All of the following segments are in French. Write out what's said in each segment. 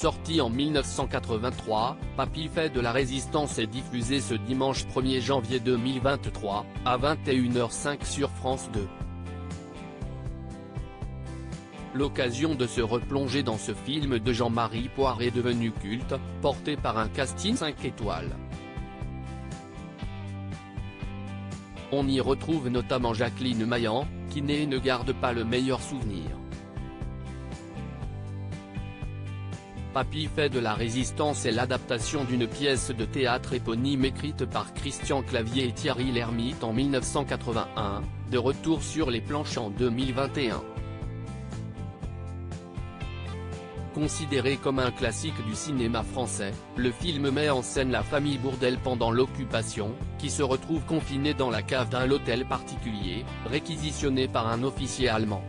Sorti en 1983, Papy fait de la résistance est diffusé ce dimanche 1er janvier 2023, à 21h05 sur France 2. L'occasion de se replonger dans ce film de Jean-Marie Poiré devenu culte, porté par un casting 5 étoiles. On y retrouve notamment Jacqueline Maillan, qui ne garde pas le meilleur souvenir. Papy fait de la résistance est l'adaptation d'une pièce de théâtre éponyme écrite par Christian Clavier et Thierry Lhermitte en 1981, de retour sur les planches en 2021. Considéré comme un classique du cinéma français, le film met en scène la famille Bourdelle pendant l'occupation, qui se retrouve confinée dans la cave d'un hôtel particulier, réquisitionné par un officier allemand.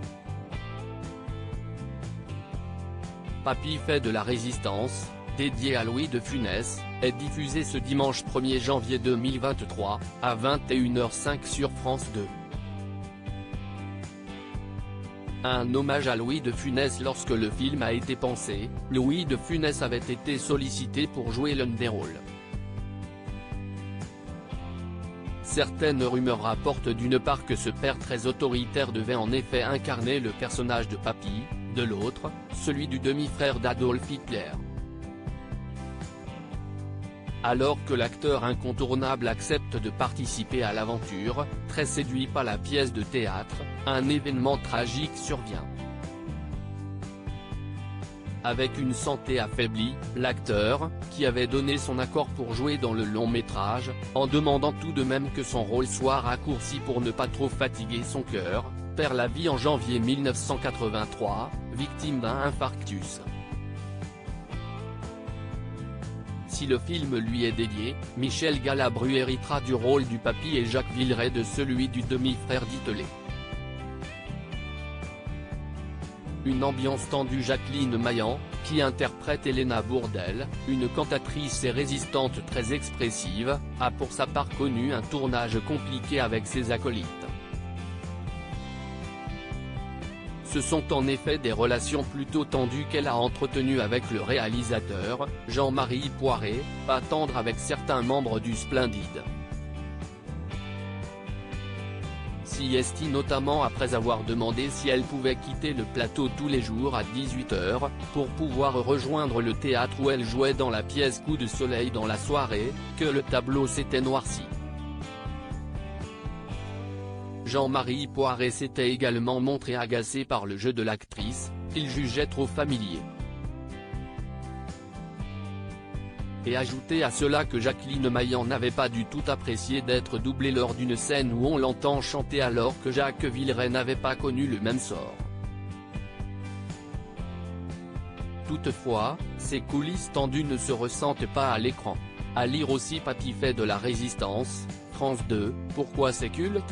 Papy fait de la résistance, dédié à Louis de Funès, est diffusé ce dimanche 1er janvier 2023, à 21h05 sur France 2. Un hommage à Louis de Funès. Lorsque le film a été pensé, Louis de Funès avait été sollicité pour jouer l'un des rôles. Certaines rumeurs rapportent d'une part que ce père très autoritaire devait en effet incarner le personnage de Papy, de l'autre, celui du demi-frère d'Adolf Hitler. Alors que l'acteur incontournable accepte de participer à l'aventure, très séduit par la pièce de théâtre, un événement tragique survient. Avec une santé affaiblie, l'acteur, qui avait donné son accord pour jouer dans le long-métrage, en demandant tout de même que son rôle soit raccourci pour ne pas trop fatiguer son cœur, perd la vie en janvier 1983, victime d'un infarctus. Si le film lui est dédié, Michel Galabru héritera du rôle du Papy et Jacques Villeray de celui du demi-frère d'Hitler. Une ambiance tendue. Jacqueline Maillan, qui interprète Elena Bourdelle, une cantatrice et résistante très expressive, a pour sa part connu un tournage compliqué avec ses acolytes. Ce sont en effet des relations plutôt tendues qu'elle a entretenues avec le réalisateur, Jean-Marie Poiré, pas tendre avec certains membres du Splendide. Siesti notamment après avoir demandé si elle pouvait quitter le plateau tous les jours à 18h, pour pouvoir rejoindre le théâtre où elle jouait dans la pièce Coup de soleil dans la soirée, que le tableau s'était noirci. Jean-Marie Poiré s'était également montré agacé par le jeu de l'actrice, qu'il jugeait trop familier. Et ajouté à cela que Jacqueline Maillan n'avait pas du tout apprécié d'être doublée lors d'une scène où on l'entend chanter alors que Jacques Villeray n'avait pas connu le même sort. Toutefois, ces coulisses tendues ne se ressentent pas à l'écran. À lire aussi. Papy fait de la résistance, France 2, pourquoi c'est culte ?